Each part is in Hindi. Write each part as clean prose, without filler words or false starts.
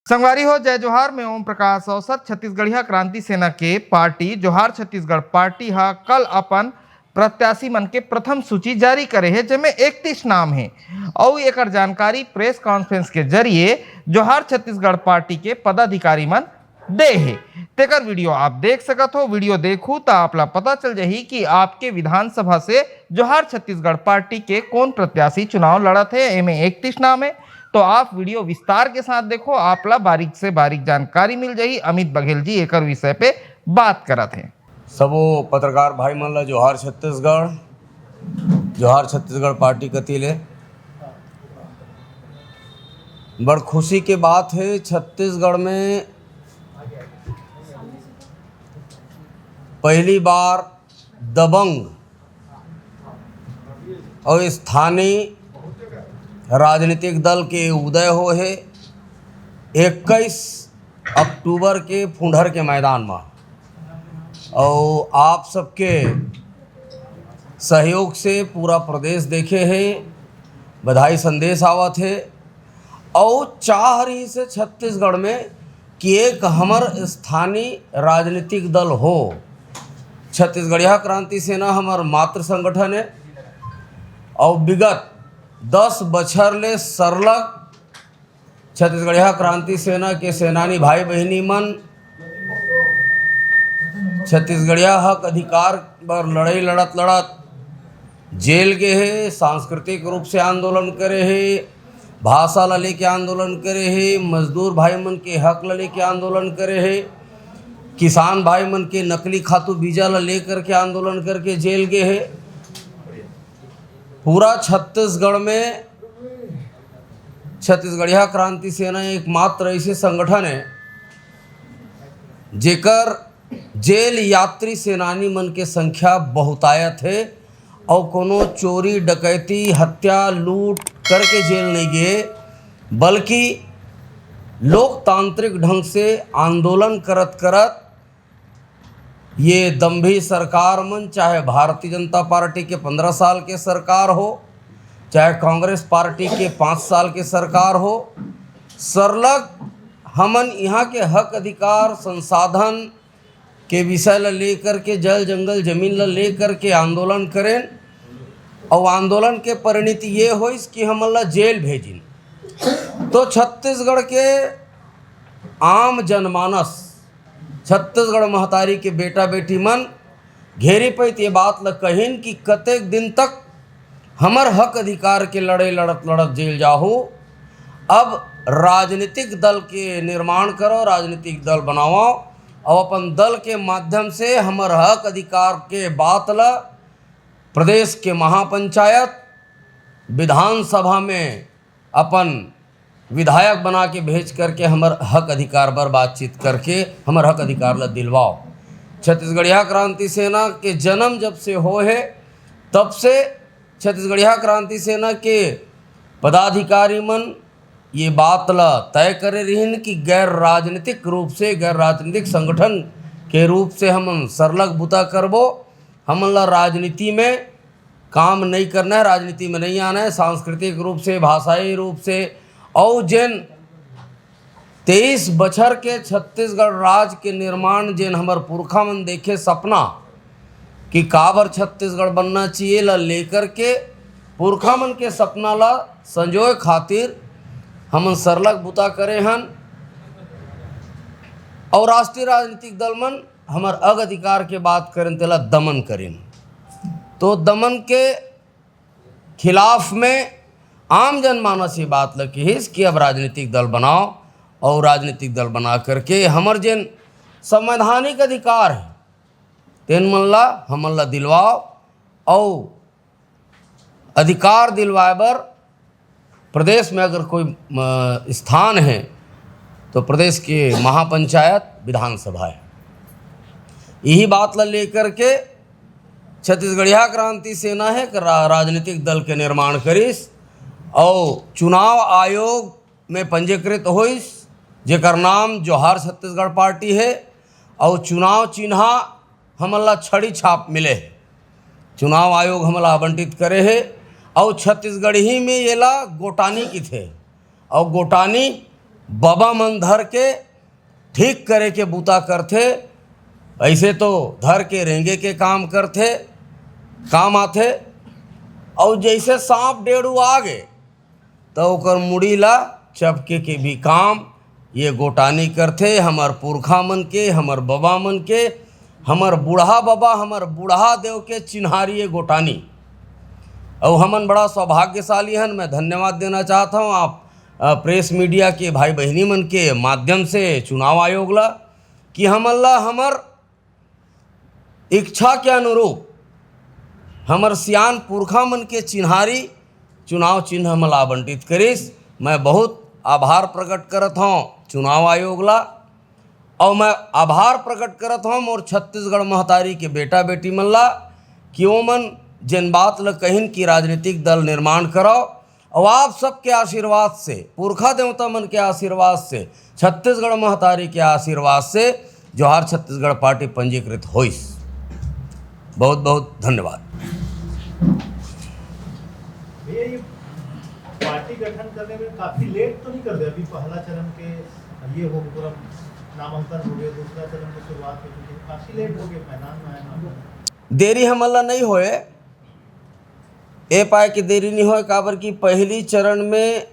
संगवारी हो जय जोहार में ओम प्रकाश अवसर छत्तीसगढ़िया क्रांति सेना के पार्टी जोहार छत्तीसगढ़ पार्टी हा कल अपन प्रत्याशी मन के प्रथम सूची जारी करे है जिसमें 31 नाम है और एक जानकारी प्रेस कॉन्फ्रेंस के जरिए जोहार छत्तीसगढ़ पार्टी के पदाधिकारी मन दे है। तेकर वीडियो आप देख सकत हो। वीडियो देखू तो आपला पता चल जाही कि आपके विधानसभा से जोहार छत्तीसगढ़ पार्टी के कौन प्रत्याशी चुनाव लड़त है। एमे 31 नाम है, तो आप वीडियो विस्तार के साथ देखो, आपला बारीक से बारीक जानकारी मिल जाही। अमित बघेल जी एक विषय पे बात करत हैं। सबो पत्रकार भाई मन ला जोहार छत्तीसगढ़ पार्टी कती ले बड़ खुशी के बात है। छत्तीसगढ़ में पहली बार दबंग और स्थानीय राजनीतिक दल के उदय हो है 21 अक्टूबर के फुंडहर के मैदान में। और आप सबके सहयोग से पूरा प्रदेश देखे हैं, बधाई संदेश आवत है। और चाह रही से छत्तीसगढ़ में कि एक हमर स्थानीय राजनीतिक दल हो। छत्तीसगढ़िया क्रांति सेना हमार मातृ संगठन है और विगत 10 बछर ले सरलग छत्तीसगढ़िया क्रांति सेना के सेनानी भाई बहनी मन छत्तीसगढ़िया हक अधिकार पर लड़ाई लड़त जेल गए है, सांस्कृतिक रूप से आंदोलन करे है, भाषा ला लेके आंदोलन करे है, मजदूर भाई मन के हक ला लेके आंदोलन करे है, किसान भाई मन के नकली खातू बीजा ला लेकर के आंदोलन करके जेल गए है। पूरा छत्तीसगढ़ में छत्तीसगढ़िया क्रांति सेना एकमात्र ऐसे संगठन है जेकर जेल यात्री सेनानी मन के संख्या बहुतायत है और कोनो चोरी डकैती हत्या लूट करके जेल नहीं गए, बल्कि लोकतांत्रिक ढंग से आंदोलन करत ये दम्भी सरकार मन, चाहे भारतीय जनता पार्टी के 15 साल के सरकार हो, चाहे कांग्रेस पार्टी के 5 साल के सरकार हो, सरलग हमन यहाँ के हक अधिकार संसाधन के विषय ला लेकर के जल जंगल जमीन ला लेकर के आंदोलन करें। और आंदोलन के परिणति ये हो कि हमन ला जेल भेजिन। तो छत्तीसगढ़ के आम जनमानस, छत्तीसगढ़ महतारी के बेटा बेटी मन घेरी पैत ये बात ल कहिन कि कतेक दिन तक हमर हक अधिकार के लड़े लड़त जेल जाहू। अब राजनीतिक दल के निर्माण करो, राजनीतिक दल बनाओ और अपन दल के माध्यम से हमर हक अधिकार के बात ला प्रदेश के महापंचायत विधानसभा में अपन विधायक बना के भेज करके हमर हक अधिकार पर बातचीत करके हमर हक अधिकार ला दिलवाओ। छत्तीसगढ़िया क्रांति सेना के जन्म जब से हो है तब से छत्तीसगढ़िया क्रांति सेना के पदाधिकारी मन ये बात ला तय करे रहिन कि गैर राजनीतिक रूप से, गैर राजनीतिक संगठन के रूप से हम सरलग बुता करबो। हमन ला राजनीति में काम नहीं करना है, राजनीति में नहीं आना है। सांस्कृतिक रूप से, भाषाई रूप से और जिन 23 बछर के छत्तीसगढ़ राज्य के निर्माण जिन हमार पुरखा मन देखे सपना कि काबर छत्तीसगढ़ बनना चाहिए ला लेकर के पुरखा मन के सपना ला संजोए खातिर हमन सरलग बुता करे हन। और राष्ट्रीय राजनीतिक दल मन हमार अग अधिकार के बात करें तेला दमन करें। तो दमन के खिलाफ में आम जनमानस ये बात लगी है कि अब राजनीतिक दल बनाओ और राजनीतिक दल बना करके हमर जिन संवैधानिक अधिकार है तेन मन ला हमन ला दिलवाओ। और अधिकार दिलवाए बर प्रदेश में अगर कोई स्थान है तो प्रदेश के महापंचायत विधानसभा है। यही बात ला लेकर के छत्तीसगढ़िया क्रांति सेना है कि राजनीतिक दल के निर्माण करिस और चुनाव आयोग में पंजीकृत होइस जेकर नाम जोहार छत्तीसगढ़ पार्टी है। और चुनाव चिन्हा हमन ला छड़ी छाप मिले है, चुनाव आयोग हमन ला आवंटित करे है। और छत्तीसगढ़ ही में ये ला गोटानी की थे और गोटानी बाबा मन धर के ठीक करे के बूता करथे। ऐसे तो धर के रेंगे के काम करथे, काम आथे। और जैसे सांप डेढ़ू आ गए तो ओकर मुड़ी ला चपके के भी काम ये गोटानी करथे। हमर पुरखा मन के, हमर बाबा मन के, हमर बूढ़ा बाबा, हमर बूढ़ा देव के चिन्हारी ये गोटानी। और हमन बड़ा सौभाग्यशाली हन। मैं धन्यवाद देना चाहता हूँ आप प्रेस मीडिया के भाई बहनी मन के माध्यम से चुनाव आयोग ला कि हमन ला हमर इच्छा के अनुरूप हमर सियान पुरखा मन के चिन्हारी चुनाव चिन्ह हमन ला आवंटित करिस। मैं बहुत आभार प्रकट करत हूँ चुनाव आयोग ला। और मैं आभार प्रकट करत हूँ मोर छत्तीसगढ़ महतारी के बेटा बेटी मन ला कि ओमन जिन बात ल कहिन कि राजनीतिक दल निर्माण करो। और आप सबके आशीर्वाद से, पुरखा देवता मन के आशीर्वाद से, छत्तीसगढ़ महतारी के आशीर्वाद से जोहार छत्तीसगढ़ पार्टी पंजीकृत होइस। बहुत बहुत धन्यवाद। भैया ये पार्टी गठन करने में काफी लेट तो नहीं कर दे? अभी पहला चरण के ये हो पूरा नामांकन हो गया, दूसरा चरण की शुरुआत हो गई, काफी लेट हो गया मैदान में आया। देरी हमला नहीं होए, ए पाए कि देरी नहीं होए काबर कि पहली चरण में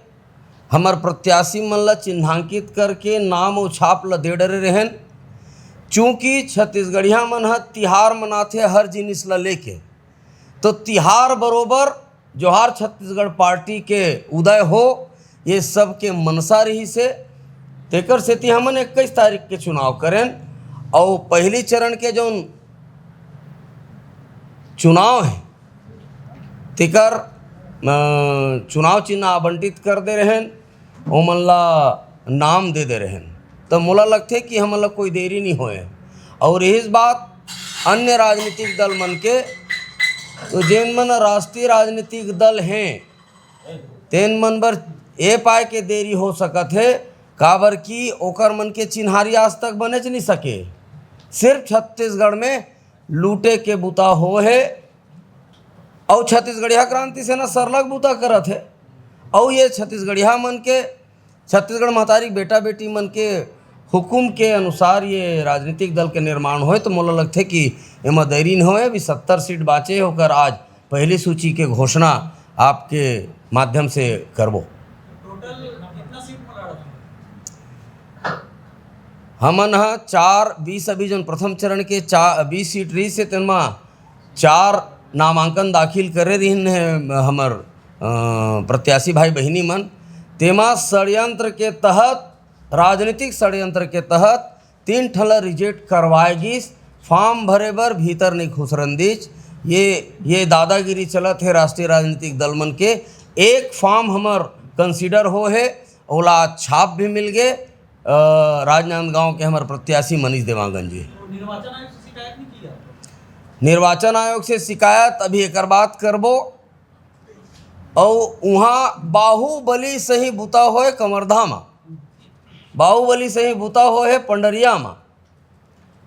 हमर प्रत्याशी मन ला चिन्हांकित करके नाम और छाप ला दे डरे रहन। चूँकि छत्तीसगढ़िया मन ह तिहार मनाथे हर जिनिस ला लेके, तो तिहार बरोबर जोहार छत्तीसगढ़ पार्टी के उदय हो ये सब के मनसा रही से। तेकर सेती हमन 21 तारीख के चुनाव करें। और पहली चरण के जो चुनाव है तेकर चुनाव चिन्ह आवंटित कर दे रहन, ओमन ला नाम दे दे रहन। तो मोला लगथे कि हमन ला कोई देरी नहीं होए। और यही बात अन्य राजनीतिक दल मन के, तो जेन मन राष्ट्रीय राजनीतिक दल हैं तेन मन बर ए पाए के देरी हो सकत है काबर कि ओकर मन के चिन्हारी आज तक बनेच नहीं सके। सिर्फ छत्तीसगढ़ में लूटे के बुता हो है। और छत्तीसगढ़िया क्रांति सेना सरलग बूता करत है। और ये छत्तीसगढ़िया मन के, छत्तीसगढ़ महतारी बेटा बेटी मन के हुकुम के अनुसार ये राजनीतिक दल के निर्माण होए। तो मोला लगथे कि एमा देरी नहीं होए। अभी 70 सीट बाँचे होकर आज पहली सूची के घोषणा आपके माध्यम से करबो। टोटल कितना सीट में लड़ा? हमन ह 4-20 अभी जो प्रथम चरण के 20 सीट रही से तेनमा 4 नामांकन दाखिल करे रही है हमर प्रत्याशी भाई बहनी मन। तेमा षड्यंत्र के तहत, राजनीतिक षड्यंत्र के तहत 3 ठला रिजेक्ट करवाए गिस। फॉर्म भरे बर भीतर नहीं खुसरन दीच। ये दादागिरी चलत है राष्ट्रीय राजनीतिक दल मन के। एक फॉर्म हमर कंसीडर हो है, ओला छाप भी मिल गए राजनांदगांव के हमारे प्रत्याशी मनीष देवांगन जी। निर्वाचन आयोग से शिकायत नहीं किया? निर्वाचन आयोग से शिकायत अभी एक बात करबो। और वहाँ बाहुबली सही बुता होए कमरधा में, बाहुबली सही बुता होए पंडरिया में।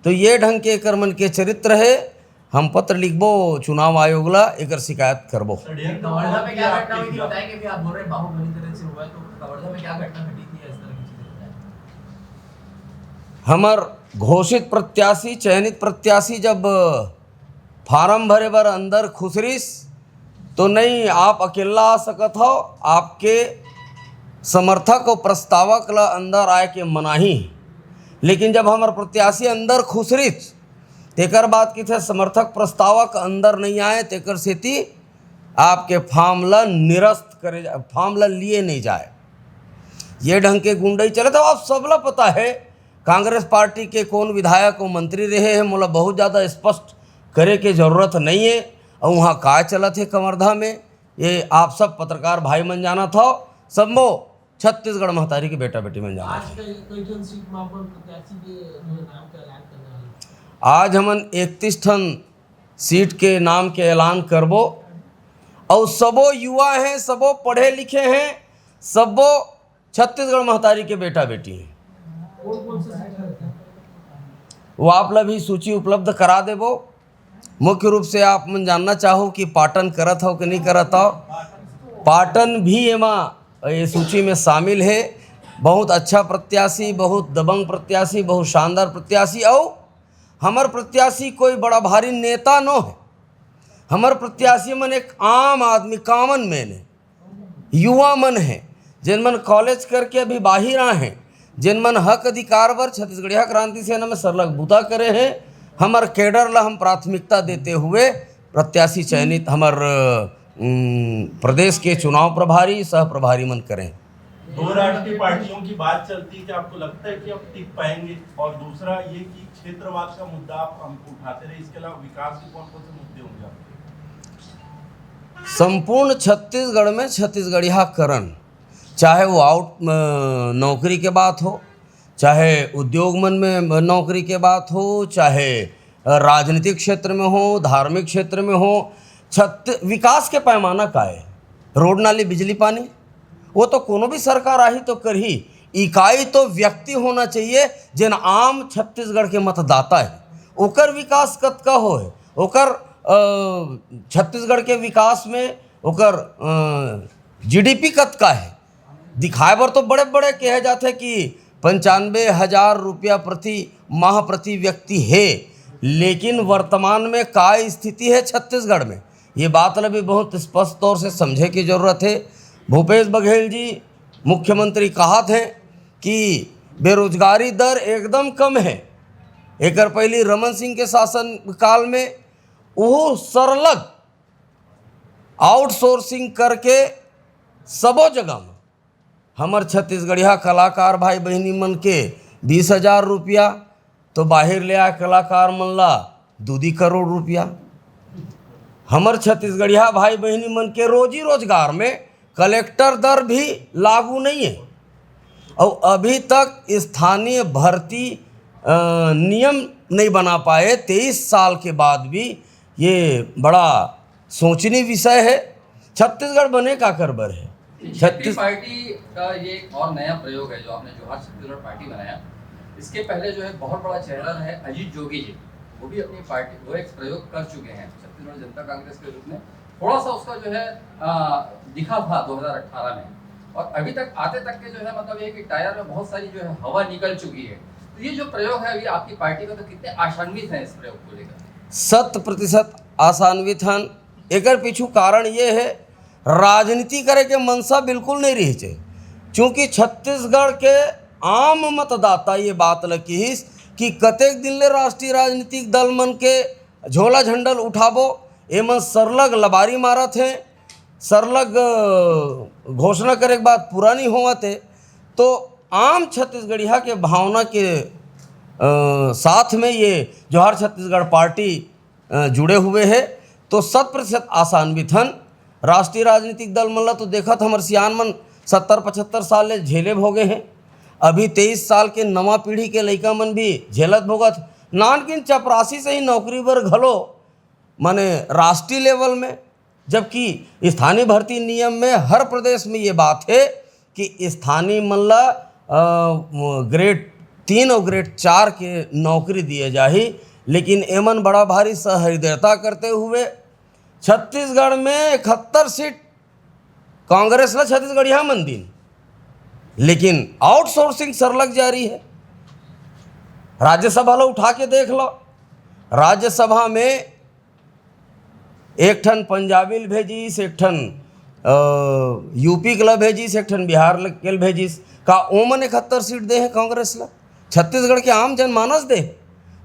तो ये ढंग के एकर मन के चरित्र है। हम पत्र लिखबो चुनाव आयोग ला, एकर शिकायत करबो। कवर्धा में क्या घटना हुई थी बताएंगे? भी आप बोल रहे हैं बाहुबली तरह से हुआ है, तो कवर्धा में क्या घटना घटी थी? इस तरह की चीजें बताएं। हमर घोषित प्रत्याशी, चयनित प्रत्याशी जब फार्म भरे बर अंदर खुसरिस तो नहीं आप अकेला आ सकत हो, आपके समर्थक और प्रस्तावक ला अंदर आए के मनाही। लेकिन जब हमार प्रत्याशी अंदर खुसरिस तेकर बाद की थे समर्थक प्रस्तावक अंदर नहीं आए, तेकर सेती आपके फॉर्म ला निरस्त करे, फॉर्म ला लिए नहीं जाए। ये ढंग के गुंडई चले। तो आप सबला पता है कांग्रेस पार्टी के कौन विधायक और मंत्री रहे हैं। मोला बहुत ज़्यादा स्पष्ट करे के जरूरत नहीं है। और वहाँ का चलत है कवर्धा में, ये आप सब पत्रकार भाई मन जाना था, सबो छत्तीसगढ़ महतारी के बेटा बेटी मन जाना था। आज हमन 31 ठन सीट के नाम के ऐलान करबो। और सबो युवा हैं, सबो पढ़े लिखे हैं, सबो छत्तीसगढ़ महतारी के बेटा बेटी हैं। वो आप ला भी सूची उपलब्ध करा देबो। मुख्य रूप से आप मन जानना चाहो कि पाटन करत हो कि नहीं करत हो। पाटन भी एमा ये सूची में शामिल है। बहुत अच्छा प्रत्याशी, बहुत दबंग प्रत्याशी, बहुत शानदार प्रत्याशी। और हमार प्रत्याशी कोई बड़ा भारी नेता न है। हमार प्रत्याशी मन एक आम आदमी, कॉमन मैन है, युवा मन है, जिन मन कॉलेज करके अभी बाहर आए हैं, जिन मन हक अधिकार पर छत्तीसगढ़िया क्रांति सेना में सरलग बूता करे हैं। हमार कैडर ला हम प्राथमिकता देते हुए प्रत्याशी चयनित हमार प्रदेश के चुनाव प्रभारी, सह प्रभारी मन करें। दो राष्ट्रीय पार्टियों की बात चलती है कि आपको लगता है कि अब टिक पाएंगे? और दूसरा ये कि क्षेत्रवाद का मुद्दा आप हमको उठाते रहे, इसके अलावा विकास के कौन कौन से मुद्दे होंगे आपके? संपूर्ण छत्तीसगढ़ में छत्तीसगढ़ियाकरण, चाहे वो नौकरी के बात हो, चाहे उद्योग मन में नौकरी के बात हो, चाहे राजनीतिक क्षेत्र में हो, धार्मिक क्षेत्र में हो, विकास के पैमाना का है। रोड नाली बिजली पानी वो तो कोनो भी सरकार आई तो कर ही, इकाई तो व्यक्ति होना चाहिए जिन आम छत्तीसगढ़ के मतदाता है, ओकर विकास कतका हो है, ओकर छत्तीसगढ़ के विकास में ओकर जीडीपी कतका है दिखाए बर तो बड़े बड़े कहे जाते कि 95,000 रुपया प्रति माह प्रति व्यक्ति है, लेकिन वर्तमान में का स्थिति है छत्तीसगढ़ में, ये बात भी बहुत स्पष्ट तौर से समझे की जरूरत है। भूपेश बघेल जी मुख्यमंत्री कहा थे कि बेरोजगारी दर एकदम कम है। एक पहले रमन सिंह के शासन काल में वो सरलग आउटसोर्सिंग करके सबो जगह में हमार छत्तीसगढ़िया कलाकार भाई बहनी मन के 20,000 रुपया तो बाहर ले आए कलाकार मन ला 2 करोड़ रुपया। हमार छत्तीसगढ़िया भाई बहनी मन के रोजी रोजगार में कलेक्टर दर भी लागू नहीं है, और अभी तक स्थानीय भर्ती नियम नहीं बना पाए। 23 साल के बाद भी ये बड़ा सोचनीय विषय है। छत्तीसगढ़ बने का करबर है। छत्तीस पार्टी का ये एक और नया प्रयोग है जो आपने जोहार छत्तीसगढ़ पार्टी बनाया। इसके पहले जो है बहुत बड़ा चेहरा है अजीत जोगी जी, वो भी अपनी पार्टी वो एक प्रयोग कर चुके हैं छत्तीसगढ़ जनता कांग्रेस के रूप में। थोड़ा सा उसका जो है दिखा था 2018 में, और अभी तक आते तक के जो है मतलब ये कि टायर में बहुत सारी जो है हवा निकल चुकी है। तो ये जो प्रयोग है अभी आपकी पार्टी का, तो कितने आशान्वित हैं इस प्रयोग को लेकर? 100% आशान्वित हैं। एक पीछू कारण ये है राजनीति करे के मनसा बिल्कुल नहीं रही है, क्योंकि छत्तीसगढ़ के आम मतदाता ये बात लगी कि कतेक दिन ले राष्ट्रीय राजनीतिक दल मन के झोला झंडल उठाबो, एमन सरलग लबारी मारत हैं, सरलग घोषणा करे के बाद पूरा नहीं होवत है। तो आम छत्तीसगढ़िया के भावना के साथ में ये जोहार छत्तीसगढ़ पार्टी जुड़े हुए है, तो 100% आशान्वित हन। राष्ट्रीय राजनीतिक दल मन ला तो देखत हमर सियान मन 70-75 साल ले झेले भोगे हैं। अभी 23 साल के नवा पीढ़ी के लइका मन भी झेलत भोगत। नानकिन चपरासी से ही नौकरी बर घलो माने राष्ट्रीय लेवल में, जबकि स्थानीय भर्ती नियम में हर प्रदेश में ये बात है कि स्थानीय मन ला ग्रेड 3 और ग्रेड 4 के नौकरी दिए जाही। लेकिन एमन बड़ा भारी सहृदयता करते हुए छत्तीसगढ़ में 71 सीट कांग्रेस ला छत्तीसगढ़िया मन दिन, लेकिन आउटसोर्सिंग सरलग जारी है। राज्यसभा ला उठा के देख लो, राज्यसभा में एक ठन पंजाबी ल भेजिस, एक ठन यूपी के ला भेजिस, एक ठन बिहार के भेजिस। का ओमन 71 सीट दे हैं कांग्रेस ला? छत्तीसगढ़ के आम जनमानस दे।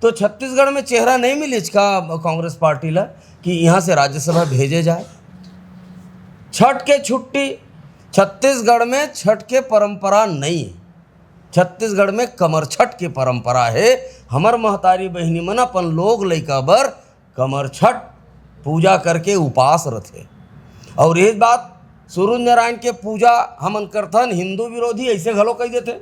तो छत्तीसगढ़ में चेहरा नहीं मिलिस का कांग्रेस पार्टी ला कि यहाँ से राज्यसभा भेजे जाए। छठ के छुट्टी, छत्तीसगढ़ में छठ के परंपरा नहीं है। छत्तीसगढ़ में कमर छठ की परंपरा है। हमर महतारी बहनी मन अपन लोग लइका बर कमर छठ पूजा करके उपास रथे। और ये बात सूर्य नारायण के पूजा हमन करथन, हिंदू विरोधी ऐसे घलो कह देते।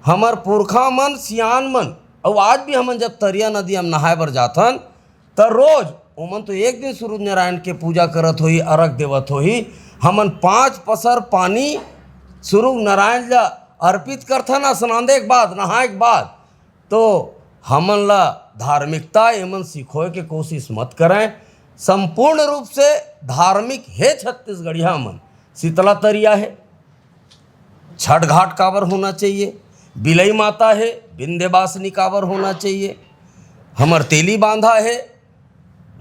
हमर पुरखा मन सियान मन, और आज भी हमन जब तरिया नदी हम नहाए बर जाथन तो रोज ओमन तो एक दिन सूर्य नारायण के पूजा करत होही, अर्घ देवत होही। हमन 5 पसर पानी सूर्य नारायण ला अर्पित करथन स्नान के बाद, नहाए के बाद। तो हमन ला धार्मिकता एमन सिखोए के कोशिश मत करें। संपूर्ण रूप से धार्मिक है छत्तीसगढ़िया मन। शीतला तरिया है, छठ घाट कावर होना चाहिए, बिलई माता है विंध्यवासिनी कावर होना चाहिए, हमर तेली बांधा है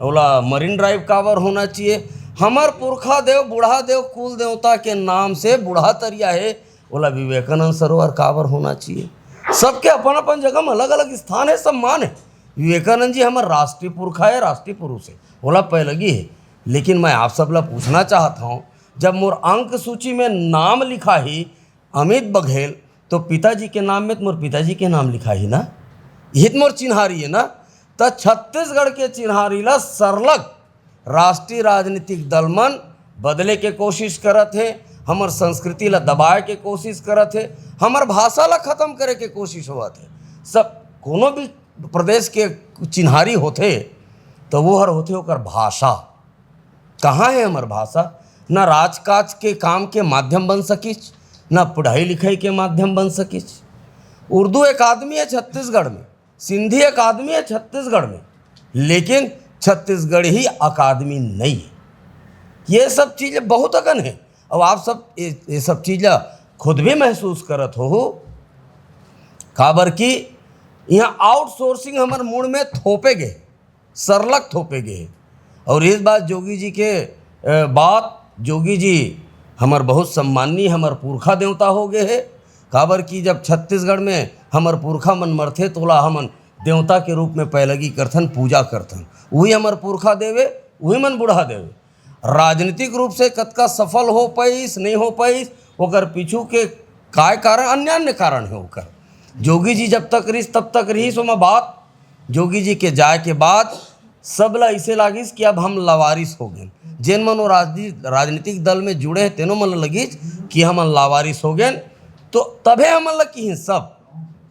ओला मरीन ड्राइव कावर होना चाहिए, हमर पुरखा देव बूढ़ा देव कुल देवता के नाम से बूढ़ा तरिया है ओला विवेकानंद सरोवर कावर होना चाहिए। सबके अपन अपन जगह में अलग अलग स्थान है, सम्मान है। विवेकानंद जी हमारे राष्ट्रीय पुरखा है, राष्ट्रीय पुरुष है, ओला पहलगी है। लेकिन मैं आप सब ला पूछना चाहता हूँ, जब मोर अंक सूची में नाम लिखा ही अमित बघेल, तो पिताजी के नाम में तो मोर पिताजी के नाम लिखा ही ना, यही तो मोर चिन्हारी है ना। तो छत्तीसगढ़ के चिन्हारी ला सरलग राष्ट्रीय राजनीतिक दल मन बदले के कोशिश करत है, हमर संस्कृति ला दबाए के कोशिश करत है, हमर भाषा ला खत्म करे के कोशिश होवत है। सब कोनो भी प्रदेश के चिन्हारी होते तो वो हर होते ओकर भाषा। कहाँ है हमर भाषा? ना राजकाज के काम के माध्यम बन सकिच, ना पढ़ाई लिखाई के माध्यम बन सकिच। उर्दू अकादमी है छत्तीसगढ़ में, सिंधी अकादमी है छत्तीसगढ़ में, लेकिन छत्तीसगढ़ ही अकादमी नहीं है। ये सब चीज़ें बहुत अगन है और आप सब ये सब चीज़ें खुद भी महसूस करत हो। काबर कि यहाँ आउटसोर्सिंग हमारे मूड में थोपे गए, सरलग थोपे गए। और इस बात जोगी जी के बात, जोगी जी हमार बहुत सम्माननीय हमार पुरखा देवता हो गए है। काबर कि जब छत्तीसगढ़ में हमार पुरखा मन मरथे तोला हमन देवता के रूप में पैलगी करथन, पूजा करथन। वही हमार पुरखा देवे, वही मन बूढ़ा देवे। राजनीतिक रूप से कतका सफल हो पाइस नहीं हो पाइस ओकर पीछू के काय कारण, अन्य कारण है ओकर। जोगी जी जब तक रहीस तब तक रहीस, ओमा बात जोगी जी के जाए के बाद सबला इसे लागिस कि अब हम लावारिस हो गए। जेन मन राजनीतिक दल में जुड़े हैं तेनों मन लगिस कि हम लावारिस हो गए। तो तभे हमन लगी सब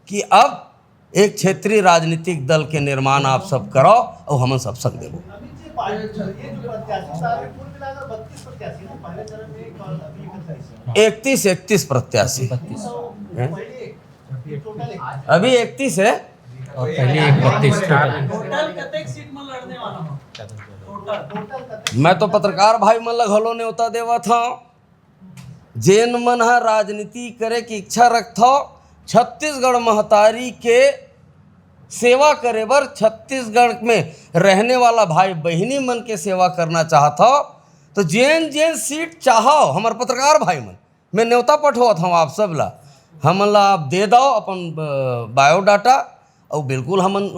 कि अब एक क्षेत्रीय राजनीतिक दल के निर्माण आप सब कराओ और हम सब संग देवो। अमित जी, ये जो प्रत्याशी था कुल मिलाकर 32 प्रत्याशी ना, पहले चरण में एक और अभी 31 प्रत्याशी अभी 31 है और पहले 31 टोटल कतेक सीट में लड़ने वाला हो? टोटल मैं तो पत्रकार भाई मन ला घलो न्योता देवा था। जेन मन हा राजनीति करे की इच्छा रखता, छत्तीसगढ़ महतारी के सेवा करे बर, छत्तीसगढ़ में रहने वाला भाई बहिनी मन के सेवा करना चाहता, तो जेन जेन सीट चाहो हमार पत्रकार भाई मन, मैं न्योता पठवा था आप सब ला, हमन ला आप दे दो अपन बायोडाटा और बिल्कुल हमन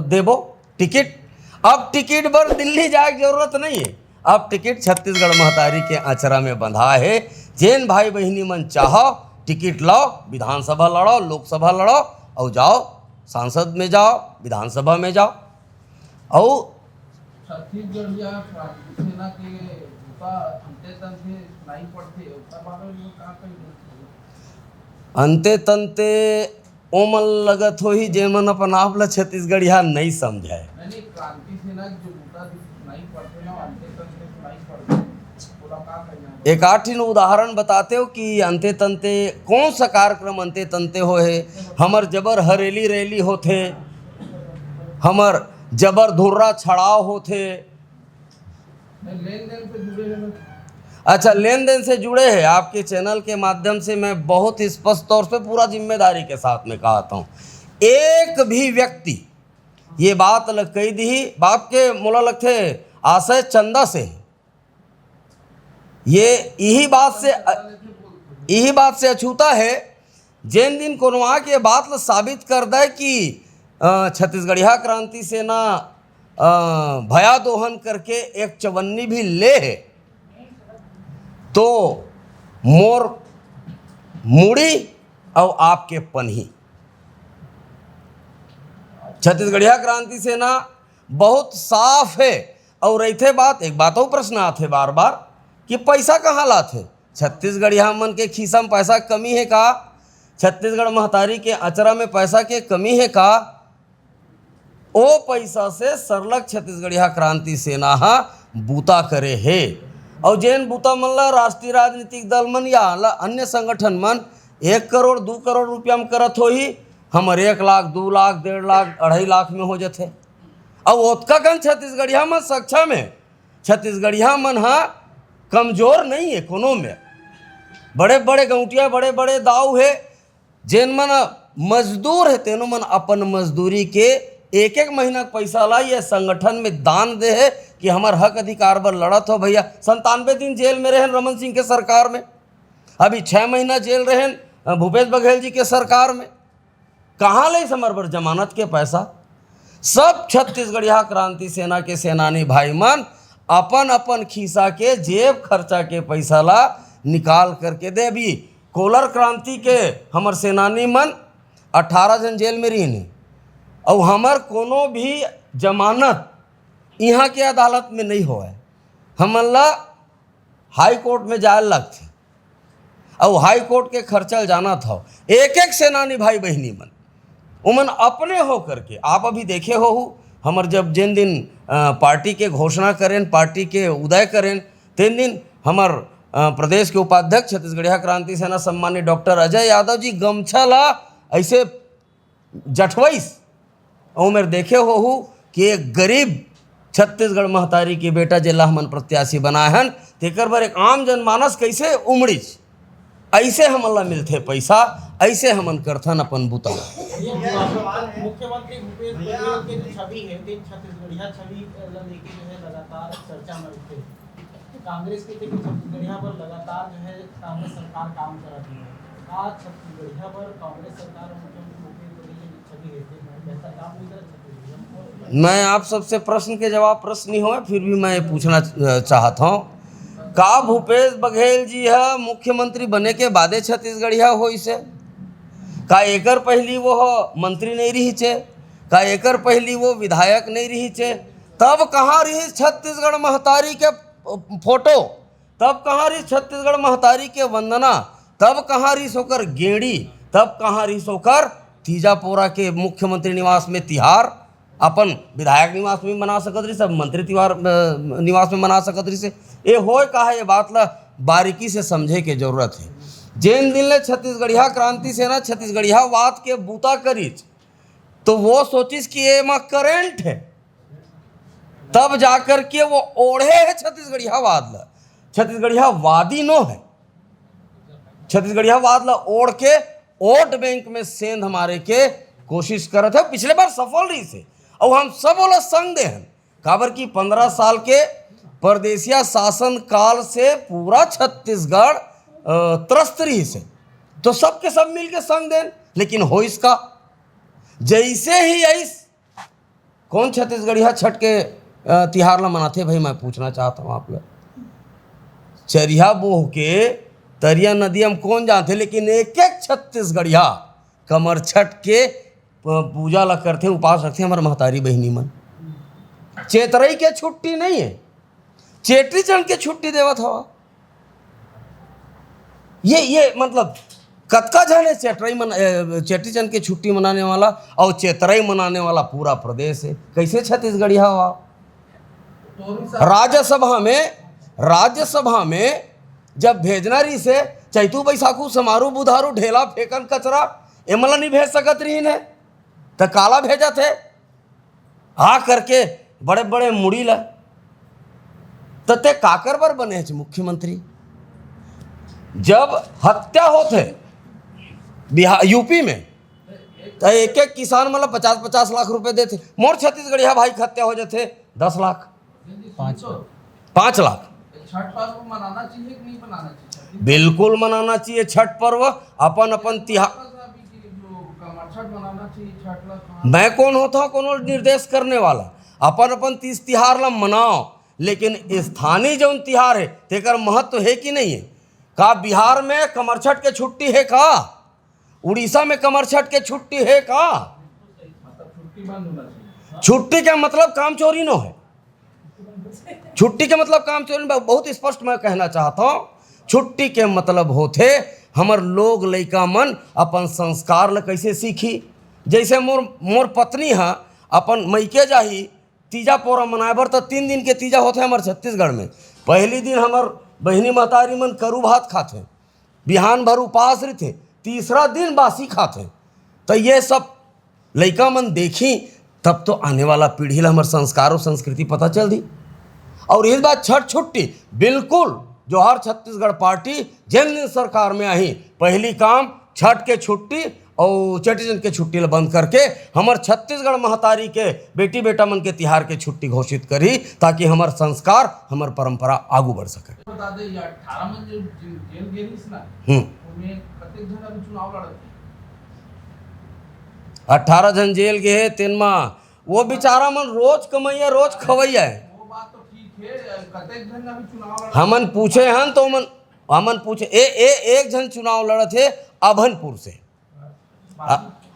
देबो टिकट। अब टिकट बर दिल्ली जाए की जरूरत नहीं है, अब टिकट छत्तीसगढ़ महतारी के आचरा में बंधा है। जेन भाई बहिनी मन चाहो टिकट लाओ, विधानसभा लड़ो, लोकसभा लड़ो और जाओ, सांसद में जाओ, विधानसभा में जाओ। और छत्तीसगढ़ या सेना के अंते तंते नहीं पड़ते उत्तर बारे में का अंते तंते ओमन लगत हो ही जेमन अपन आप ला छत्तीसगढ़िया नहीं समझाए। नहीं क्रांति सेना जो बूटा नहीं पड़ते ना अंते तंते नहीं पड़ते, पूरा का कहना है? एक आठ उदाहरण बताते हो कि अंते तंते कौन सा कार्यक्रम अंते तंते हो है। हमर जबर हरेली रैली होथे, हमर जबर धुर्रा छड़ाव होथे। लेन देन से जुड़े हैं। अच्छा, लेन देन से जुड़े हैं। आपके चैनल के माध्यम से मैं बहुत स्पष्ट तौर पे पूरा जिम्मेदारी के साथ में कहता हूँ, एक भी व्यक्ति ये बात लग कही दी, बाप के मोला लगते आशय चंदा से, ये यही बात से अछूता है। जिन दिन कोनवा के बात साबित कर दे कि छत्तीसगढ़िया क्रांति सेना भया दोहन करके एक चवन्नी भी ले है, तो मोर मुड़ी और आपके पन्ही। छत्तीसगढ़िया क्रांति सेना बहुत साफ है। और रहते बात, एक बात और प्रश्न आते बार बार कि पैसा कहाँ लाते? छत्तीसगढ़िया मन के खीसा में पैसा कमी है का? छत्तीसगढ़ महतारी के अचरा में पैसा के कमी है का? ओ पैसा से सरलग छत्तीसगढ़िया क्रांति सेना हा बूता करे है। और जैन बूता मन ला राष्ट्रीय राजनीतिक दल मन या अन्य संगठन मन 1 करोड़ 2 करोड़ रुपया में करत हो ही, हमर 1 लाख 2 लाख 1.5 लाख 2.5 लाख में हो जाते। और ओतका कन छत्तीसगढ़िया मन सक्षम है। छत्तीसगढ़िया मन हा कमजोर नहीं है कोनो में। बड़े बड़े गौटिया बड़े बड़े दाऊ है, जेन मन मजदूर है तेनो मन अपन मजदूरी के एक एक महीना के पैसा ला ये संगठन में दान दे है कि हमार हक अधिकार पर लड़त हो भैया। 97 दिन जेल में रहन रमन सिंह के सरकार में, अभी 6 महीना जेल रहन भूपेश बघेल जी के सरकार में। कहाँ ले समर पर जमानत के पैसा? सब छत्तीसगढ़िया क्रांति सेना के सेनानी भाई मन अपन अपन खीसा के जेब खर्चा के पैसा ला निकाल करके दे। अभी कोलर क्रांति के हमर सेनानी मन 18 जन जेल में रही और हमर कोनो भी जमानत यहाँ के अदालत में नहीं हुआ है। हमन ला हाई कोर्ट में जाए लगते और हाई कोर्ट के खर्चा जाना था। एक एक सेनानी भाई बहनी मन उमन अपने हो करके आप अभी देखे हो हमर जब जिन दिन पार्टी के घोषणा करें, पार्टी के उदय करें, तीन दिन हमर प्रदेश के उपाध्यक्ष छत्तीसगढ़िया क्रांति सेना सम्मानित डॉक्टर अजय यादव जी गमछा ला ऐसे जठवैस और मेरे देखे हो कि एक गरीब छत्तीसगढ़ महतारी के बेटा जिला हमन प्रत्याशी बनाए हन, तेकर बर एक आम जनमानस कैसे उमड़िच ऐसे हमन ला मिलते पैसा, ऐसे हमन करथन अपन बुता। मुख्यमंत्री भूपेश बघेल के जो छवि है ते छत्तीसगढ़िया छवि ला लेके जो है लगातार चर्चा में रहते। कांग्रेस के देखिए छत्तीसगढ़िया पर लगातार जो है कांग्रेस सरकार काम कर रही है। आज छत्तीसगढ़िया पर कांग्रेस सरकार और मुख्यमंत्री भूपेश बघेल की छवि है बेहतर काम नहीं कर छत्तीसगढ़। मैं आप सबसे प्रश्न के जवाब प्रश्न नहीं हुए, फिर भी मैं पूछना चाहता हूँ, का भूपेश बघेल जी है मुख्यमंत्री बने के बादे छत्तीसगढ़िया हो इसे? का एकर पहली वो मंत्री नहीं रही चे? का एकर पहली वो विधायक नहीं रही चे? तब कहाँ रही छत्तीसगढ़ महतारी के फोटो? तब कहाँ रही छत्तीसगढ़ महतारी के वंदना? तब कहाँ रही सोकर गेड़ी? तब कहाँ रही सोकर तीजापुरा के मुख्यमंत्री निवास में तिहार? अपन विधायक निवास में मना सकत रही, सब मंत्री तिहार निवास में मना सकत रही से। ये होए का है, ये बात ला बारीकी से समझे के जरूरत है। जेन दिन ले छत्तीसगढ़िया क्रांति सेना छत्तीसगढ़िया वाद के बूता करीच तो वो सोचिस कि ये माँ करेंट है, तब जाकर के वो ओढ़े है छत्तीसगढ़िया वाद ला। छत्तीसगढ़िया वादी नो है, छत्तीसगढ़िया वाद ला ओढ़ के वोट बैंक में सेंध हमारे के कोशिश करत है। पिछले बार सफल रही से और हम सब बोला संग दे हैं काबर की 15 साल के परदेसिया शासन काल से पूरा छत्तीसगढ़ त्रस्त रही से, तो सबके सब मिल के संग देन। लेकिन हो इसका जैसे ही ऐस कौन छत्तीसगढ़िया छठ के तिहार ला मनाते भाई? मैं पूछना चाहता हूँ आप लोग, चरिया बोह के तरिया नदी हम कौन जानते, लेकिन एक एक छत्तीसगढ़िया कमर छठ के पूजा ला करते, उपास रखते हमारे महतारी बहनी मन। चेतरई के छुट्टी नहीं है, चेटी चंद के छुट्टी देवत हवा। ये मतलब कतका जने चेटी चंद के छुट्टी मनाने वाला और चेतरई मनाने वाला पूरा प्रदेश है। कैसे छत्तीसगढ़िया हुआ? राज्यसभा में जब भेजना रही से चैतू बैसाखू समारू बुधारू ढेला फेंकन कचरा एमला नहीं भेज सकत रही ने, तो काला भेजा थे आ करके बड़े बड़े मुड़ी ला। तो ते काकर बर बने मुख्यमंत्री? जब हत्या होते बिहार यूपी में तो एक एक किसान मतलब 50-50 लाख रुपए देते। मोर छत्तीसगढ़िया भाई हत्या हो जाते 10 लाख 5 लाख। छठ पर्व मनाना चाहिए कि नहीं मनाना चाहिए? बिल्कुल मनाना चाहिए छठ पर्व, अपन अपन तिहार। छठ मनाना चाहिए, छठ ला मैं कौन होता हूँ कोनो निर्देश करने वाला? अपन अपन तीज तिहार ला मनाओ, लेकिन स्थानीय जो तिहार है तेकर महत्व है कि नहीं है? का बिहार में कमरछठ के छुट्टी है का? उड़ीसा में कमरछठ के छुट्टी है का? छुट्टी बंद होना चाहिए। छुट्टी का मतलब काम चोरी नो है। छुट्टी के मतलब काम चोरी, बहुत स्पष्ट मैं कहना चाहता हूँ। छुट्टी के मतलब होते हमर लोग लइका मन अपन संस्कार ल कैसे सीखी। जैसे मोर पत्नी है अपन मैके जाही तीजा पोरा मनाए बर, तो 3 दिन के तीजा होते हमारे छत्तीसगढ़ में। पहली दिन हमार बहनी महतारी मन करू भात खाते, बिहान भर उपास रहते, तीसरा दिन बासी खाते। तो ये सब लइका मन देखी तब तो आने वाला पीढ़ी ला हमारे संस्कार और संस्कृति पता चल दी। और इस बात छठ छुट्टी बिल्कुल जोहार छत्तीसगढ़ पार्टी जिन दिन सरकार में आई पहली काम छठ के छुट्टी और चेटीचंद के छुट्टी ला बंद करके हमार छत्तीसगढ़ महतारी के बेटी बेटा मन के तिहार के छुट्टी घोषित करी ताकि हमार संस्कार हमार परंपरा आगू बढ़ सके। बता दे ये 18 में जो जेल गेलिस ना उनमें कतेक जन अभी चुनाव लड़त 18 जन जेल गए तेनमा वो बेचारा मन रोज कमैया रोज खवैया है। वो बात तो ठीक है कतेक जन अभी चुनाव लड़त हमन पूछे हन तो हमन पूछे एक जन चुनाव लड़त है अभनपुर से।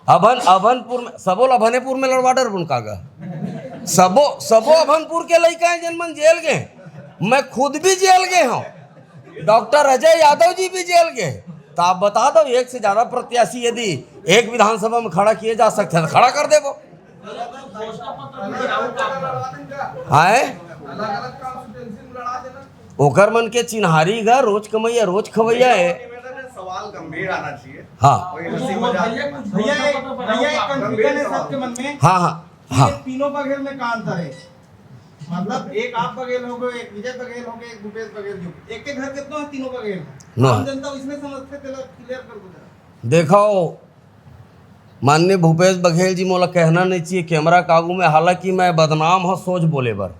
अभनपुर में सबो अभनेपुर में लड़वा डर बुन कागा सबो अभनपुर के लड़का हैं जिन मन जेल गए। मैं खुद भी जेल गए हूँ, डॉक्टर अजय यादव जी भी जेल गए। तो आप बता दो एक से ज्यादा प्रत्याशी यदि एक विधानसभा में खड़ा किए जा सकते हैं तो खड़ा कर दे वो। ओकर मन के चिन्हारी गा रोज कमैया रोज खवैया है। सवाल गंभीर आना चाहिए। हाँ भैया एक कंफ्यूजन है सबके मन में। हाँ हाँ हाँ ये तीनों बघेल में का अंतर है? मतलब एक आप बघेल हो गए, एक विजय बघेल हो गए, एक भूपेश बघेल हो गए। एक के घर कितने हैं? तीनों बघेल हैं। आम जनता इसमें समझते थे, क्लियर कर दो जरा। देखो माननीय भूपेश बघेल जी मोला कहना नहीं चाहिए कैमरा काबू में, हालांकि मैं बदनाम हूँ सोच बोले बर।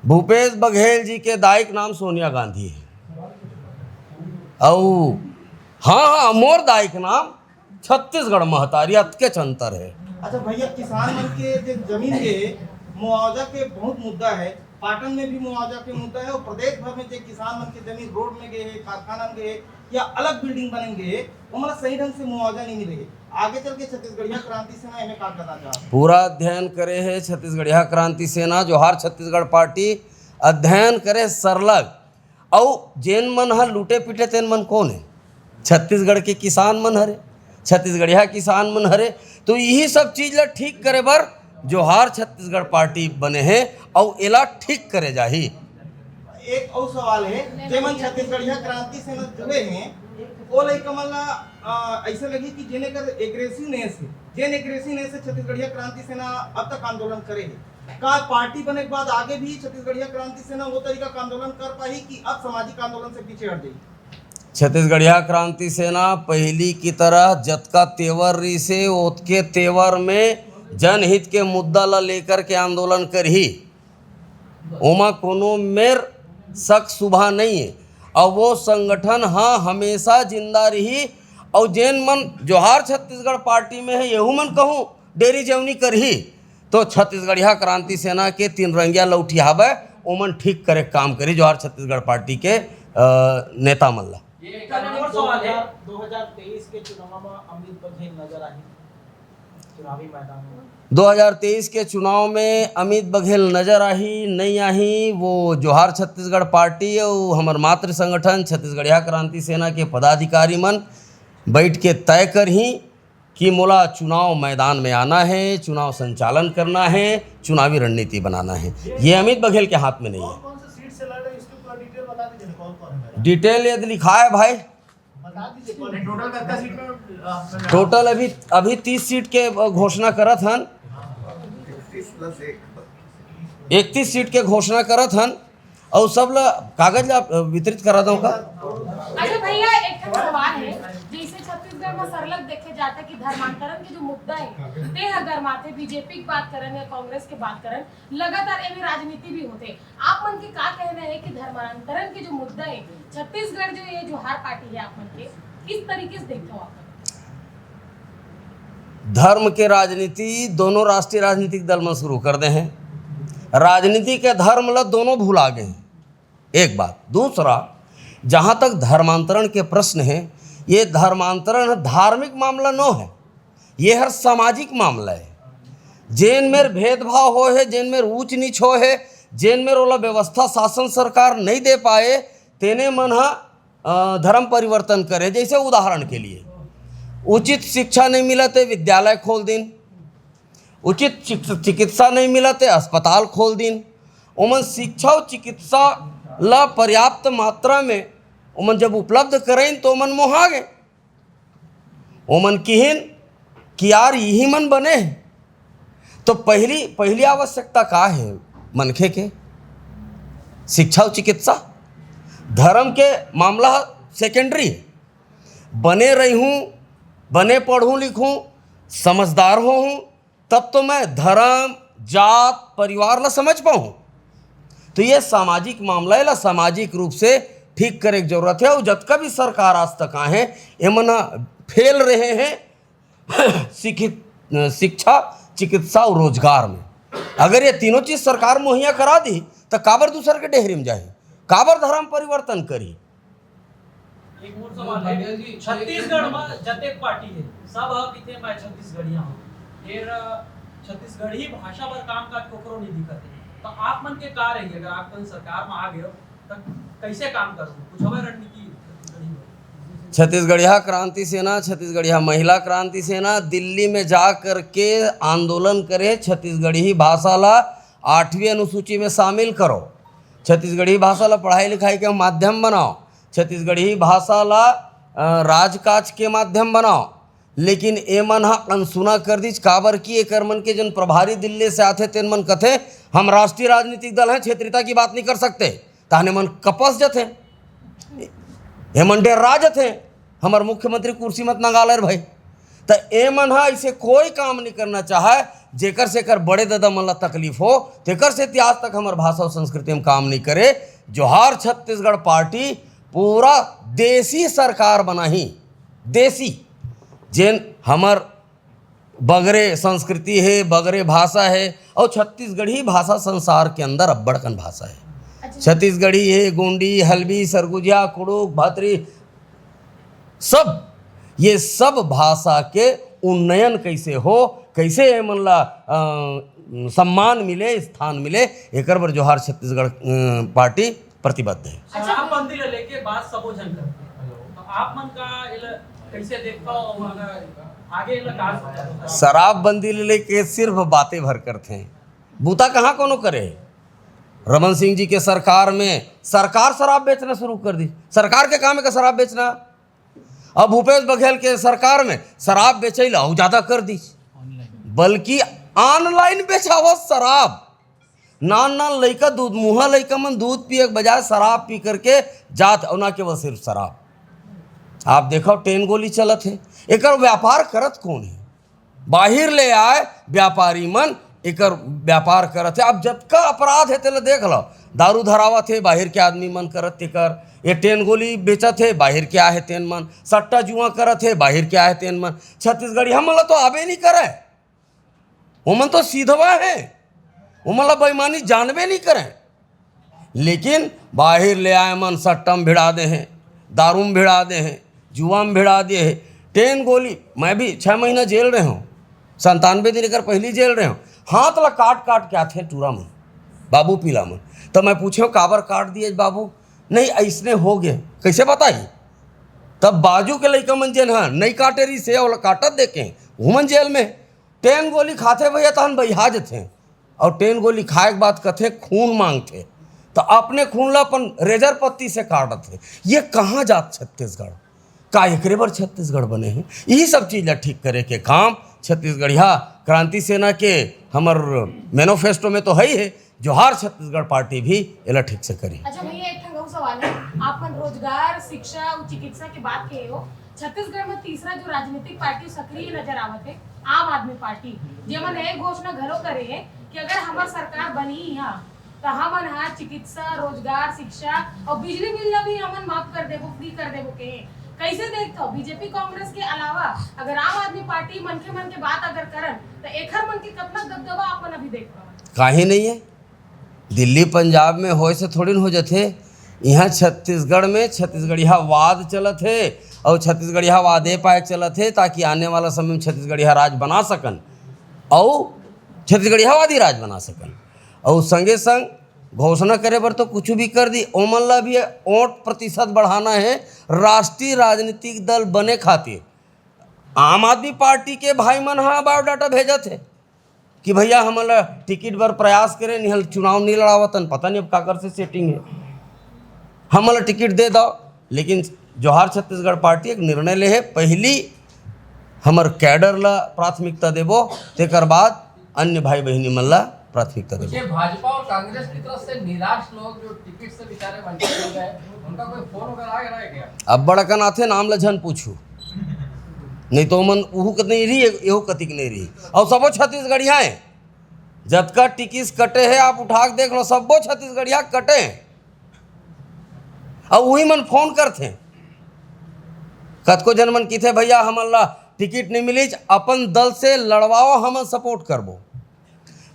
भूपेश बघेल जी के दाइक नाम सोनिया गांधी है और हाँ मोर दाइक नाम छत्तीसगढ़ महतारी अतके अंतर है। अच्छा भैया, किसान मन के जो जमीन के मुआवजा के बहुत मुद्दा है, पाटन में भी मुआवजा के मुद्दा है और प्रदेश भर में जो किसान मन के जमीन रोड में गए, कारखाना में गए या अलग बिल्डिंग बनेंगे वो मतलब सही ढंग से मुआवजा नहीं मिलेगा। आगे चल के छत्तीसगढ़िया क्रांति सेना इन्हें काम करना चाहती है। पूरा अध्ययन करे है छत्तीसगढ़िया क्रांति सेना जोहार छत्तीसगढ़ पार्टी अध्ययन करे सरलग। और जेन मन हर लूटे पीटे तेन मन कौन है? छत्तीसगढ़ के किसान मन हरे, छत्तीसगढ़िया किसान मन हरे। तो यही सब चीज ला ठीक करे बर जोहार छत्तीसगढ़ पार्टी बने हैं और एला ठीक करे जाही। एक और सवाल है, जेमन छत्तीसगढ़िया क्रांति सेना जुड़े हैं वो लइका मन ला ऐसा लगी कि जेने कर एग्रेसिवनेस है, जेन एग्रेसिवनेस से छत्तीसगढ़िया क्रांति सेना अब तक आंदोलन करे है। का पार्टी बने के बाद आगे भी छत्तीसगढ़िया क्रांति सेना वो तरीका का आंदोलन कर पाई कि अब सामाजिक आंदोलन से पीछे हट जाएगी? छत्तीसगढ़िया क्रांति सेना पहली की तरह जतका तेवर रही से ओतके तेवर में जनहित के मुद्दा ला लेकर के आंदोलन करही। ओमा कोनो मेर शक सुबह नहीं है और वो संगठन हाँ हमेशा जिंदा रही। और जेन मन जोहार छत्तीसगढ़ पार्टी में है यहू मन कहूँ डेरी जवनी करही तो छत्तीसगढ़िया क्रांति सेना के तीन रंगिया लौटियाबे ओमन ठीक करे काम करी जोहार छत्तीसगढ़ पार्टी के नेता मन ला। ये एक और सवाल है 2023 के चुनाव में अमित बघेल नजर आई चुनावी मैदान में। 2023 के चुनाव में अमित बघेल नजर आही नहीं आही वो जोहार छत्तीसगढ़ पार्टी और हमार मातृ संगठन छत्तीसगढ़िया क्रांति सेना के पदाधिकारी मन बैठ के तय कर ही कि मोला चुनाव मैदान में आना है, चुनाव संचालन करना है, चुनावी रणनीति बनाना है। ये अमित बघेल के हाथ में नहीं है। कौन से सीट से लड़ रहे हैं इसकी पूरा डिटेल बता दीजिए, कौन कौन है? डिटेल यदि लिखा है भाई, बता दीजिए कौन टोटल कितना सीट में टोटल अभी 30 सीट के घोषणा करत हन, 31 सीट के घोषणा करत हन और सब ला कागज ला वितरित करा दो का। अच्छा भैया, एक सवाल है, जैसे छत्तीसगढ़ में सरलग देखे जाता कि धर्मांतरण के जो मुद्दा है ते अगर माथे बीजेपी की बात करन या कांग्रेस की बात करन लगातार एवं राजनीति भी होते। आप मन के का कहना है कि धर्मांतरण के जो मुद्दा है छत्तीसगढ़ जो ये जोहार पार्टी है आप मन के किस तरीके से देखते हो? आप धर्म के राजनीति दोनों राष्ट्रीय राजनीतिक दल में शुरू कर दे हैं। राजनीति के धर्म ला दोनों भुला गए हैं, एक बात। दूसरा, जहाँ तक धर्मांतरण के प्रश्न है, ये धर्मांतरण धार्मिक मामला न है, ये हर सामाजिक मामला है। जेन में भेदभाव हो है, जेन में ऊंच नीच हो है, जेन में रोला व्यवस्था शासन सरकार नहीं दे पाए तेने मन धर्म परिवर्तन करे। जैसे उदाहरण के लिए उचित शिक्षा नहीं मिला तो विद्यालय खोल दिन, उचित चिकित्सा नहीं मिला तो अस्पताल खोल दिन। ओमन शिक्षा और चिकित्सा ला पर्याप्त मात्रा में ओमन जब उपलब्ध करें तो ओमन मोहा गए। ओमन किहिन कि यार यही मन बने हैं। तो पहली आवश्यकता का है मनखे के? शिक्षा और चिकित्सा। धर्म के मामला सेकेंडरी है। बने रही हूँ, बने पढ़ूँ लिखूँ, समझदार हूँ, तब तो मैं धर्म जात परिवार ला समझ पाऊँ। तो ये सामाजिक मामला है, ला सामाजिक रूप से ठीक करे की जरूरत है। और जब का भी सरकार आज तक आए हैं एमना फेल रहे हैं शिक्षा, चिकित्सा और रोजगार में। अगर ये तीनों चीज सरकार मुहैया करा दी तो काबर दूसर के डेहरी में जाए, काबर धर्म परिवर्तन करी। एक और सवाल है, छत्तीसगढ़ में जतेक पार्टी है सब कितने मैं छत्तीसगढ़िया हूँ, फिर छत्तीसगढ़ी भाषा पर काम काज कोकरो नहीं दिखत है। तो आप मन के का रही अगर आप मन सरकार में आ गए तो कैसे काम करो, कुछ हमें रणनीति? छत्तीसगढ़िया क्रांति सेना, छत्तीसगढ़िया महिला क्रांति सेना दिल्ली में जा कर के आंदोलन करे, छत्तीसगढ़ी भाषा ला 8वीं अनुसूची में शामिल करो, छत्तीसगढ़ी भाषा ला पढ़ाई लिखाई के माध्यम बनाओ, छत्तीसगढ़ी भाषा ला राजकाज के माध्यम बनाओ। लेकिन ए मन हा अनसुना कर दीज काबर की एकर मन के जन प्रभारी दिल्ली से आते तेन मन कथे हम राष्ट्रीय राजनीतिक दल हैं, क्षेत्रीयता की बात नहीं कर सकते, ताने मन कपस जथे ए मन डेरा जथे हमार मुख्यमंत्री कुर्सी मत नगालर भाई। तो ए मन हा ऐसे कोई काम नहीं करना चाहे जेकर से कर बड़े दादा मन ला तकलीफ हो, तेकर से आज तक हमार भाषा और संस्कृति में काम नहीं करे। जोहार छत्तीसगढ़ पार्टी पूरा देसी सरकार बनाही, देसी जेन हमर बगरे संस्कृति है, बगरे भाषा है, और छत्तीसगढ़ी भाषा संसार के अंदर अब्बड़कन भाषा है। छत्तीसगढ़ी है, गोंडी, हल्बी, सरगुजिया, कुड़ुक, भातरी, सब ये सब भाषा के उन्नयन कैसे हो, कैसे मन ला सम्मान मिले, स्थान मिले, एकर बर जोहार छत्तीसगढ़ पार्टी प्रतिबद्ध है। शराबबंदी ले लेके बात सबो जन करते हैं, तो आप मन का कैसे देखता हो आगे का? शराबबंदी ले लेके सिर्फ बातें भर करते हैं, बूता कहाँ कोनो करे। रमन सिंह जी के सरकार में सरकार शराब बेचना शुरू कर दी, सरकार के काम है का शराब बेचना। अब भूपेश बघेल के सरकार में शराब बेचैला ज़्यादा कर दी, बल्कि ऑनलाइन बेचावत शराब। नान नान लइका दूध मुँहा लइका मन दूध पिए के बजाय शराब पी करके जात, और ना केवल सिर्फ शराब। आप देखो ट्रेन गोली चलत है, एकर व्यापार करत कौन है? बाहर ले आए व्यापारी मन एकर व्यापार करत है। अब जब का अपराध है तेला देख लो, दारू धरावत है बाहर के आदमी मन करत एकर, ये ट्रेन गोली बेचत है बाहर के आए तेन मन, सट्टा जुआ करत है बाहर के आए तेन मन। छत्तीसगढ़ी हम तो आबे नहीं करे, ओमन तो सीधवा है, ओमन ला बेईमानी जानबे नहीं करें। लेकिन बाहर ले आए मन सट्टा में भिड़ा दे हैं, दारू में भिड़ा दे हैं, जुआ में भिड़ा दे हैं, ट्रेन गोली। मैं भी 6 महीना जेल रहे हूँ, 97 दिन एकर पहली जेल रहे हूँ। हाथ ला काट काट के आते टूरा मन, बाबू पीला मन। तो मैं पूछे काबर काट दिए बाबू? नहीं ऐसने हो गए, कैसे बताई? तब बाजू के लइका मन जेन है नहीं काटे रही से और काटत देखे घूमन जेल में। ट्रेन गोली खाते भैया तहन बहिहाज थे, और ट्रेन गोली खाए के बाद कथे खून मांगते, तो अपने खून ला अपन रेजर पत्ती से काटत थे। ये कहाँ जात छत्तीसगढ़ का? एकरे बर छत्तीसगढ़ बने हैं। यही सब चीज़ ला ठीक करे के काम छत्तीसगढ़िया क्रांति सेना के हमर मैनिफेस्टो में तो है ही है। जोहार छत्तीसगढ़ पार्टी भी एला ठीक से करी। अच्छा भैया एक ठन सवाल है, आपन रोजगार, शिक्षा और चिकित्सा की बात किए हो। छत्तीसगढ़ में तीसरा जो राजनीतिक पार्टी सक्रिय नजर आवत है आम आदमी पार्टी, जेमन ये घोषणा घरो करे है कि अगर हमार सरकार बनी यहाँ तो हमन हा चिकित्सा, रोजगार, शिक्षा और बिजली बिल भी हमन माफ कर देबो, फ्री कर देबो के। कैसे देखते हो बीजेपी कांग्रेस के अलावा अगर आम आदमी पार्टी मन के बात अगर करन तो एकर मन के कितना दबदबा अपन अभी देखते हो? काहे नहीं है? दिल्ली पंजाब में होए से थोड़ी न हो जाते, यहाँ छत्तीसगढ़ में छत्तीसगढ़िया वाद चलत है, और छत्तीसगढ़िया वादे पाए चलत है ताकि आने वाला समय में छत्तीसगढ़िया राज बना सकन, और छत्तीसगढ़िया वादी राज बना सकन। और संगे संग घोषणा करे बर तो कुछ भी कर दी। ओमन ला भी वोट प्रतिशत बढ़ाना है राष्ट्रीय राजनीतिक दल बने खातिर। आम आदमी पार्टी के भाई मन हाँ बायोडाटा भेजत है कि भैया हमारा टिकट बर प्रयास करें, निहल चुनाव नहीं लड़ावतन, पता नहीं अब काकर से सेटिंग है, हमारा टिकट दे दो। लेकिन जोहार छत्तीसगढ़ पार्टी एक निर्णय ले है, पहली हमर कैडर ला प्राथमिकता देबो, तेकर बाद अन्य भाई बहनी मन ला प्राथमिकता देबो। ये भाजपा और कांग्रेस की तरफ से निराश लोग जो टिकट से बेचारे वंचित हो गए, उनका कोई फोन वगैरह आ रहा है क्या? अब बड़कन आथे नाम लझन पूछू, नहीं तो मन उहू कत नहीं रही, एहू कतिक नहीं रही। और सबो छत्तीसगढ़िया है, जतका टिकिस कटे है आप उठा के देख लो, सबो छत्तीसगढ़िया कटे हैं। और वही मन फोन करते, कतको जन मन की थे भैया हमन ला टिकट नहीं मिली, अपन दल से लड़वाओ, हम सपोर्ट करबो।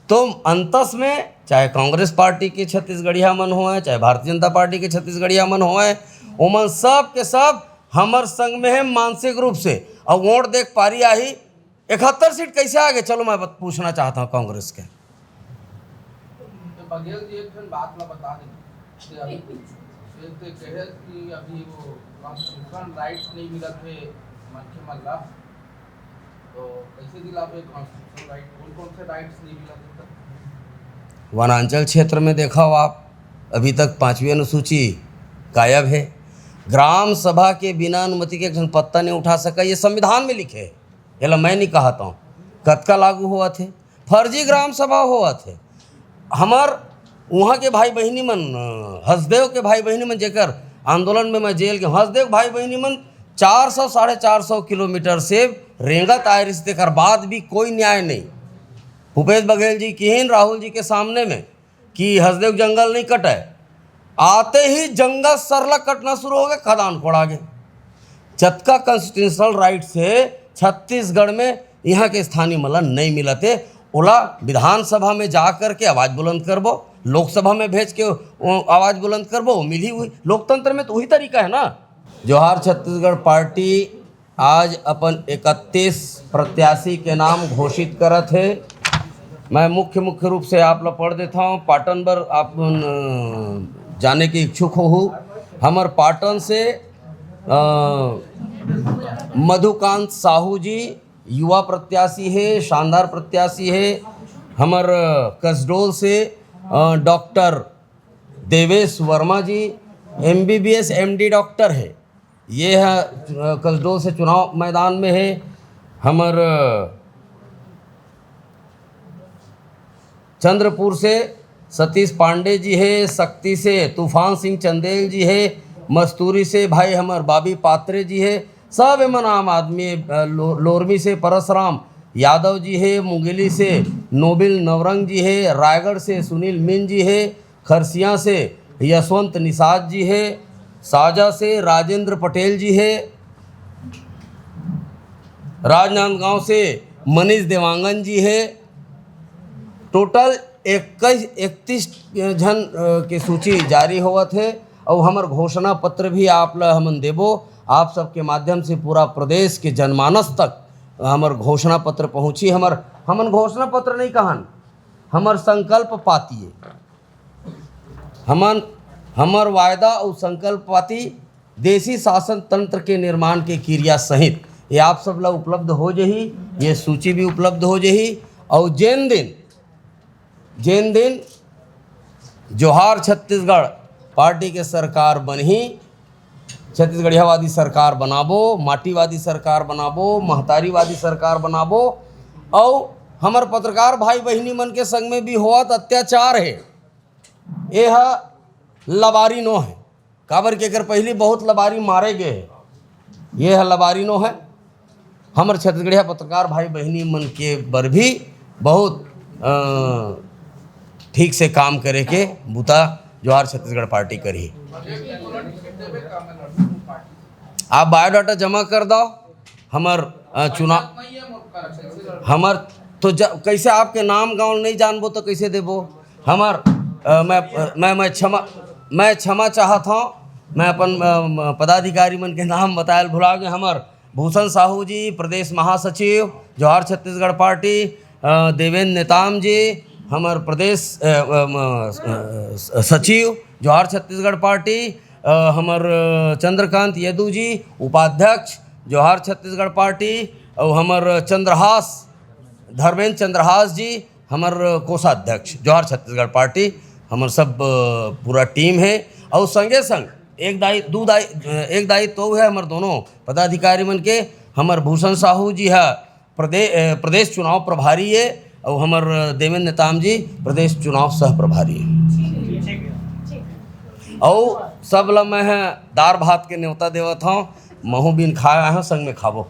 तो अंतस में चाहे कांग्रेस पार्टी के छत्तीसगढ़िया मन होए, चाहे भारतीय जनता पार्टी के छत्तीसगढ़िया मन होए, ओमन सब के सब हमर संग में है मानसिक रूप से। और वोट देख पारी आई 71 सीट कैसे आ गए, चलो मैं पूछना चाहता हूँ कांग्रेस के। तो बघेल जी एक बात ला बता दें, अभी कहे कि अभी वो कॉन्स्टिट्यूशन राइट्स नहीं मिला थे मनखे मन ला, तो कैसे दिलावे कॉन्स्टिट्यूशन राइट, कौन से राइट्स नहीं मिला थे? वनांचल क्षेत्र में देखा हो आप, अभी तक 5वीं अनुसूची गायब है। ग्राम सभा के बिना अनुमति के एक पत्ता नहीं उठा सका, ये संविधान में लिखे है, ये मैं नहीं कहता हूँ। कतका लागू हुआ थे, फर्जी ग्राम सभा हुआ थे। हमार वहाँ के भाई बहनी मन, हसदेव के भाई बहनी मन, जेकर आंदोलन में मैं जेल के, हसदेव भाई बहनी मन 400 साढ़े 400 किलोमीटर से रेंगत आए रिश्ते कर बाद भी कोई न्याय नहीं। भूपेश बघेल जी किहिन राहुल जी के सामने में कि हसदेव जंगल नहीं कटे, आते ही जंगल सरला कटना शुरू हो गया, खदान खोड़ा गए। जतका कॉन्स्टिट्यूशनल राइट से छत्तीसगढ़ में यहाँ के स्थानीय मलन नहीं मिला थे, ओला विधानसभा में जा कर के आवाज़ बुलंद करबो, लोकसभा में भेज के आवाज़ बुलंद करबो, मिली हुई लोकतंत्र में तो वही तरीका है ना। जोहार छत्तीसगढ़ पार्टी आज अपन 31 प्रत्याशी के नाम घोषित करत है। मैं मुख्य रूप से आप लोग पढ़ देता हूँ। पाटन बर आप जाने के इच्छुक हो, हमर पाटन से मधुकांत साहू जी युवा प्रत्याशी है, शानदार प्रत्याशी है। हमर कसडोल से डॉक्टर देवेश वर्मा जी MBBS MD डॉक्टर है, ये है कसडोल से चुनाव मैदान में है। हमर चंद्रपुर से सतीश पांडे जी है, शक्ति से तूफान सिंह चंदेल जी है, मस्तूरी से भाई हमर बाबी पात्रे जी है, सब एमन आम आदमी। लोरमी से परसराम यादव जी है, मुंगेली से नोबिल नवरंग जी है, रायगढ़ से सुनील मीन जी है, खरसिया से यशवंत निषाद जी है, साजा से राजेंद्र पटेल जी है, राजनांदगांव से मनीष देवांगन जी है। टोटल 31 जन के सूची जारी होवत है और हमार घोषणा पत्र भी आप ला हमन देबो। आप सबके माध्यम से पूरा प्रदेश के जनमानस तक हमार घोषणा पत्र पहुँची। हमन घोषणा पत्र नहीं कहन, हमार संकल्प पाती है। हमर वायदा और संकल्प पाती देशी शासन तंत्र के निर्माण के क्रिया सहित ये आप सब ला उपलब्ध हो जही, ये सूची भी उपलब्ध हो जही। और जैन दिन जोहार छत्तीसगढ़ पार्टी के सरकार बनही, छत्तीसगढ़ियावादी सरकार बनाबो, माटीवादी सरकार बनाबो, महतारीवादी सरकार बनाबो। और हमार पत्रकार भाई बहनी मन के संग में भी होत अत्याचार है, यह लबारी नो है। काबर के कर पहली बहुत लबारी मारे गए है, यह लबारी नो है। हमार छत्तीसगढ़िया पत्रकार भाई बहनी मन के बर भी बहुत ठीक से काम करे के बुता जोहार छत्तीसगढ़ पार्टी करी। आप बायोडाटा जमा कर दो, हमार चुनाव हमार तो कैसे आपके नाम गाँव नहीं जानबो तो कैसे देबो। हमार मैं क्षमा चाहता हूँ, मैं अपन पदाधिकारी मन के नाम बतायल भुला गए। हमार भूषण साहू जी प्रदेश महासचिव जोहार छत्तीसगढ़ पार्टी, देवेंद्र नेताम जी हमार प्रदेश सचिव जोहार छत्तीसगढ़ पार्टी, हमार चंद्रकांत यदू जी उपाध्यक्ष जोहार छत्तीसगढ़ पार्टी, और हमार धर्मेंद्र चंद्रहास जी हमार कोषाध्यक्ष जोहार छत्तीसगढ़ पार्टी। हमार सब पूरा टीम है। और संगे संग एक दाई तो है हमार दोनों पदाधिकारी मन के। हमार भूषण साहू जी है प्रदेश चुनाव प्रभारी है, और हमर देवेंद्र नेताम जी प्रदेश चुनाव सह प्रभारी और सब ला मैं दार भात के न्योता देवत हूँ महू बिन खाया है संग में खाबो।